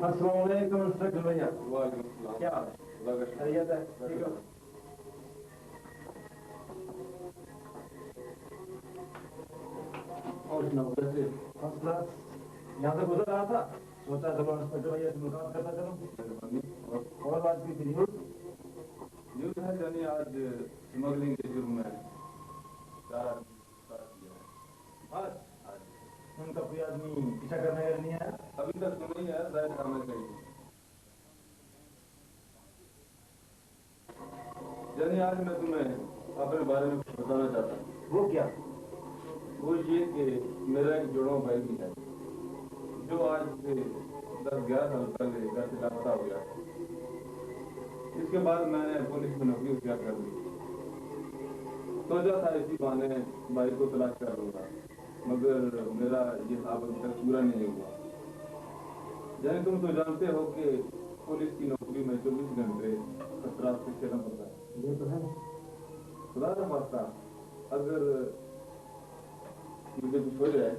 अस्सलाम वालेकुम इंस्पेक्टर भैया। वालेकुम सलाम। क्या हाल है? खैरियत है? ठीक हो? और सुनाओ कैसे? First class. यहाँ से गुजर रहा था, सोचा चलो इंस्पेक्टर भैया से मुलाकात करता चलो। और बात की थी न्यूज़ है जानी आज स्मगलिंग के जुर्म में 4 आदमी गिरफ्तार किया है। आज उनका कोई आदमी पीछा करने का नहीं आया? अभी तक तो नहीं है, जाहिर काम है कहीं। जानी आज मैं तुम्हें अपने बारे में कुछ बताना चाहता हूँ। वो क्या? वो ये कि मेरा एक जुड़वा भाई भी है जो आज से 10-11 साल पहले घर से लापता हो गया। इसके बाद मैंने पुलिस में नौकरी इख्तियार कर ली। सोचा था इसी बहाने भाई को तलाश कर लूंगा, मगर मेरा ये ख्वाब अभी तक पूरा नहीं हुआ। यानी तुम तो जानते हो कि पुलिस की नौकरी में 24 घंटे खतरा से खेलना पड़ता है। ये तो है। खुदा का वास्ता, अगर मुझे कुछ हो जाए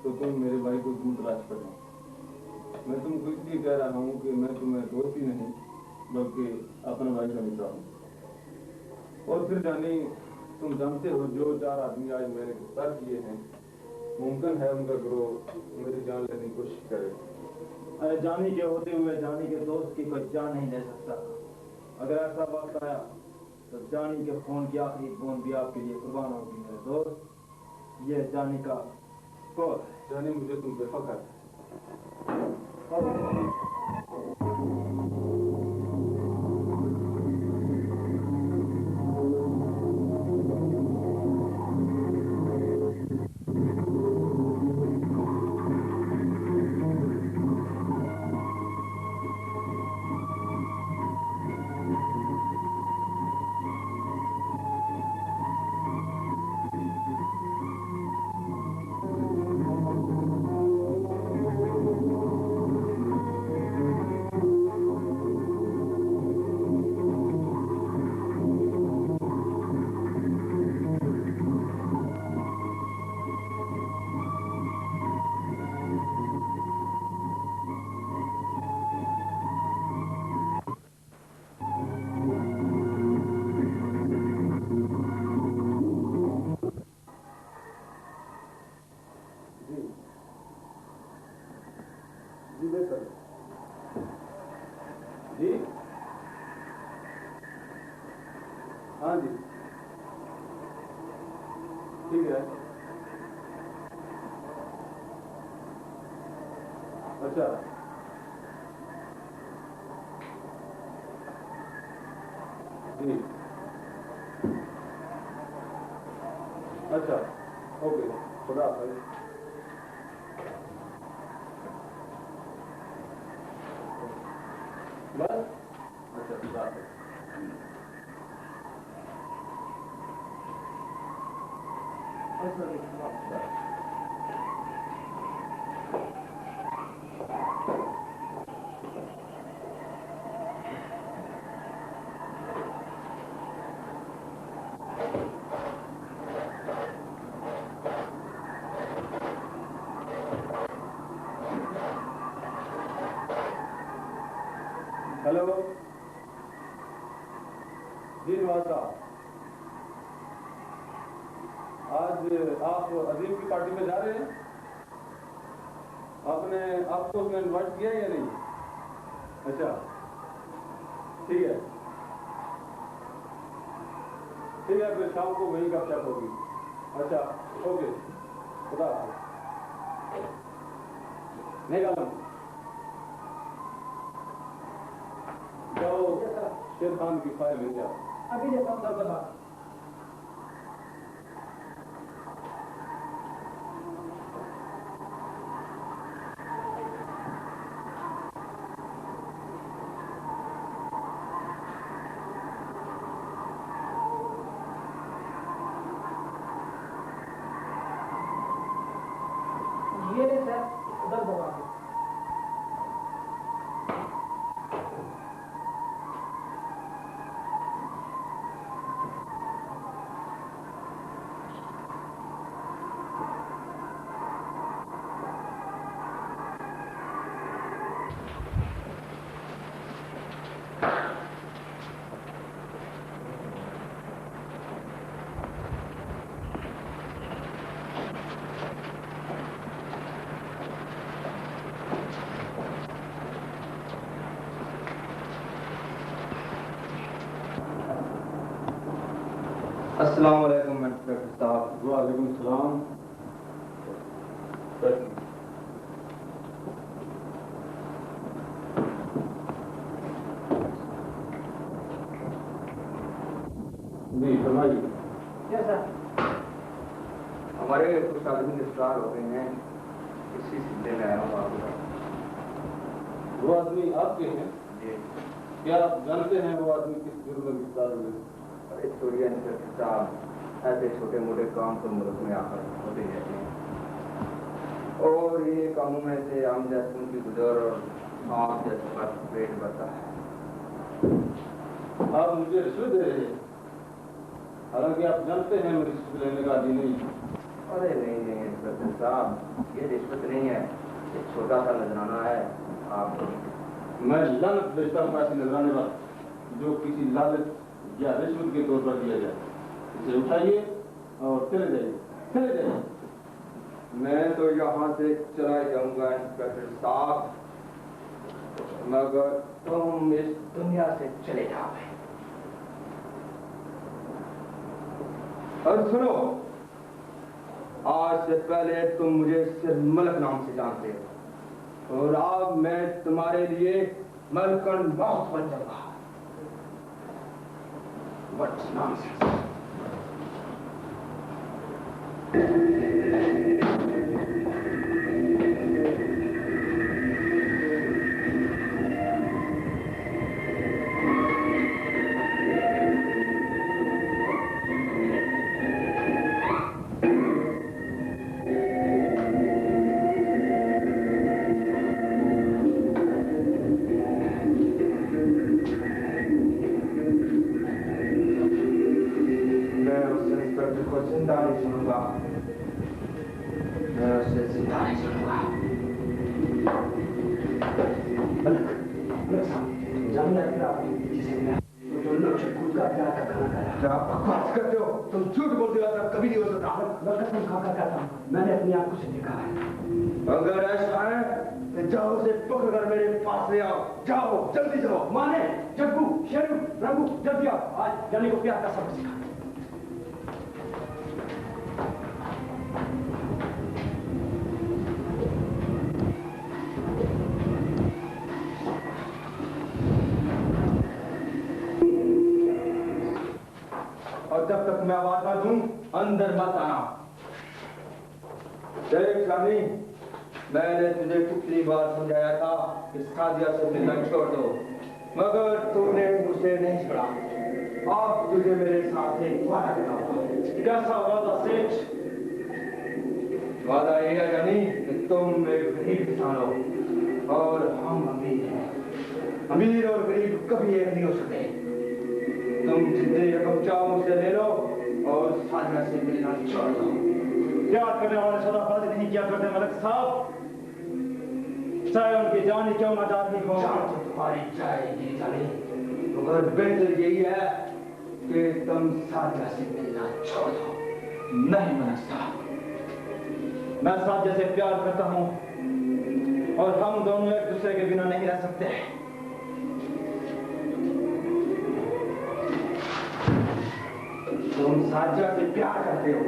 तो तुम मेरे भाई को दूर तलाश करना। मैं तुमको इसलिए कह रहा हूँ कि मैं तुम्हें दोस्त ही नहीं बल्कि अपना भाई समझता हूँ। और फिर जानी तुम जानते हो जो 4 आदमी आज मैंने गिरफ्तार किए हैं, मुमकिन है उनका गिरोह मेरी जान लेने की कोशिश करे। अरे जानी के होते हुए जानी के दोस्त की कोई जान नहीं ले सकता। अगर ऐसा वक्त आया तो जानी के खून की आखिरी बूंद भी आपके लिए कुर्बान होगी मेरे दोस्त। ये जानी का कौल है। जानी मुझे तुम पे फख्र है। जी हाँ जी ठीक है। अच्छा जी अच्छा ओके खुदा हाफिज़। बस अच्छा खुदा हाफिज़। हेलो जी नवाज साहब, आज आप अजीम की पार्टी में जा रहे हैं? आपने आपको उसमें इन्वाइट किया या नहीं? अच्छा ठीक है ठीक है, फिर शाम को वहीं गपशप होगी। अच्छा ओके खुदा हाफिज़। निकालो जाओ शेर खान की फाइल ले जाओ। अभी जैसा दबदबा ये ले सर दबदबा अस्सलाम वालेकुम इंस्पेक्टर साहब। वालेकुम सलाम। जी फरमाइए। क्या सर? हमारे कुछ आदमी गिरफ्तार हो गए हैं, इसी सिलसिले में आया हूँ आपके पास। वो आदमी आपके हैं? जी। क्या आप जानते हैं वो आदमी किस जुर्म में गिरफ्तार हुए? अरे छोड़िए इंस्पेक्टर साहब, ऐसे छोटे मोटे काम तो मुल्क में आकर होते ही रहते हैं, और ये कामों में से आम जैसों की गुजर और आप जैसे पर पेट भरता है। आप मुझे रिश्वत दे रहे हैं, हालांकि आप जानते हैं मैं रिश्वत लेने का आदि नहीं। अरे नहीं इंस्पेक्टर साहब, ये रिश्वत नहीं है, ये छोटा सा नजराना है। आप मैं लानत भेजता हूँ ऐसे नजराने वाला जो किसी लालच या रिश्वत के तौर पर दिया जाए। इसे उठाइए और चले जाइए। मैं तो यहाँ से चला जाऊंगा इंस्पेक्टर साहब, मगर तुम इस दुनिया से चले जाओगे। और सुनो, आज से पहले तुम मुझे सिर्फ मलक नाम से जानते हो, और अब मैं तुम्हारे लिए मलकन मौत बन जाऊंगा। What nonsense! मैंने अपनी आंखों से देखा है। अगर ऐसा है तो जाओ उसे पकड़कर मेरे पास ले आओ। जाओ, जल्दी जाओ। माने, जग्गू, शेरू, रघु, जल्दी आओ। आज जानी को प्यार का सबक सिखा। और जब तक मैं आवाज ना दूं, अंदर मत आना। देख शानी, मैंने तुझे कितनी बार समझाया था कि सादिया से मिलना छोड़ दो, मगर तूने मुझसे नहीं छोड़ा। अब तुझे मेरे साथ एक वादा करना होगा। कैसा वादा सेठ? वादा ये है जानी कि तुम एक गरीब किसान हो और हम अमीर हैं। अमीर और गरीब कभी एक नहीं हो सकते। तुम जितनी रकम चाहो मुझसे ले लो और सादिया से मिलना छोड़ दो। प्यार करने वाले सौदाबाजी नहीं किया करते मलक साहब, चाहे उनकी जान ही क्यों ना जाती हो। जान तो तुम्हारी जाएगी जानी, मगर बेहतर यही है कि तुम सादिया से मिलना छोड़ दो। नहीं मलक साहब, मैं सादिया से प्यार करता हूँ और हम दोनों एक दूसरे के बिना नहीं रह सकते। तुम सादिया से प्यार करते हो?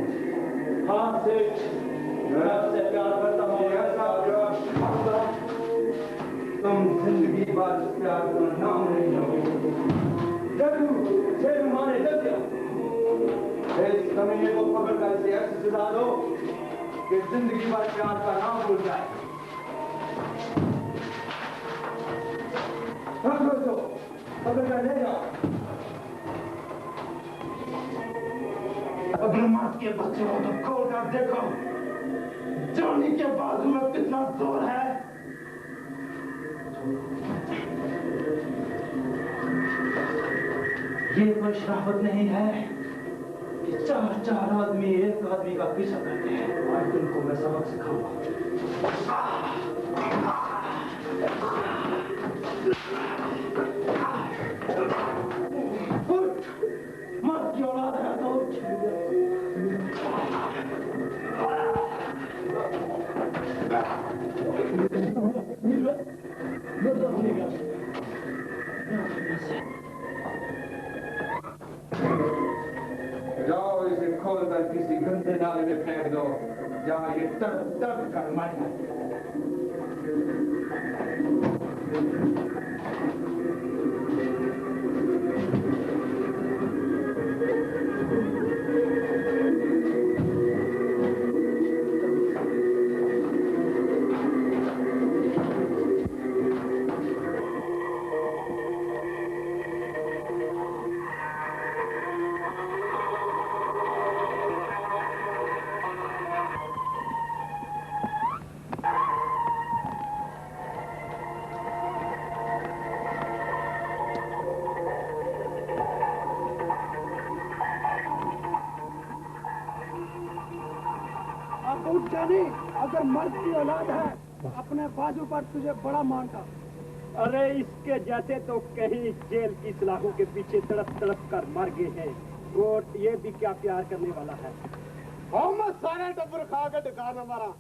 हाँ सेठ, मैं आपसे प्यार करता हूँ। ऐसा प्यार तुम जिंदगी भर प्यार का नाम नहीं लोगे। माने जल्दी इस कमीने को पकड़ कर इसे ऐसे सजा दो कि जिंदगी भर प्यार का नाम भूल जाए। पकड़ कर ले जाओ। अगर मौत के बच्चे हो तो खोल कर देखो, जानी के बाजू में कितना जोर है। ये कोई शराफत नहीं है कि चार चार आदमी एक आदमी का पीछा करते हैं। आज तुमको मैं सबक सिखाऊंगा। मत की औलाद है तो जाओ नाले में फेंक दो, जहाँ ये तड़प तड़प कर मर जाए। अगर मर्द की औलाद है अपने बाजू पर तुझे बड़ा मानता। अरे इसके जैसे तो कहीं जेल की सलाखों के पीछे तड़प तड़प कर मर गए हैं। कोर्ट ये भी क्या प्यार करने वाला है। मोहम्मद सारे टब्बर खा कर दिखा न मारा।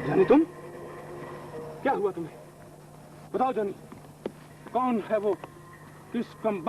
जानी तुम क्या हुआ तुम्हें? बताओ जानी, कौन है वो? किस कमबख्त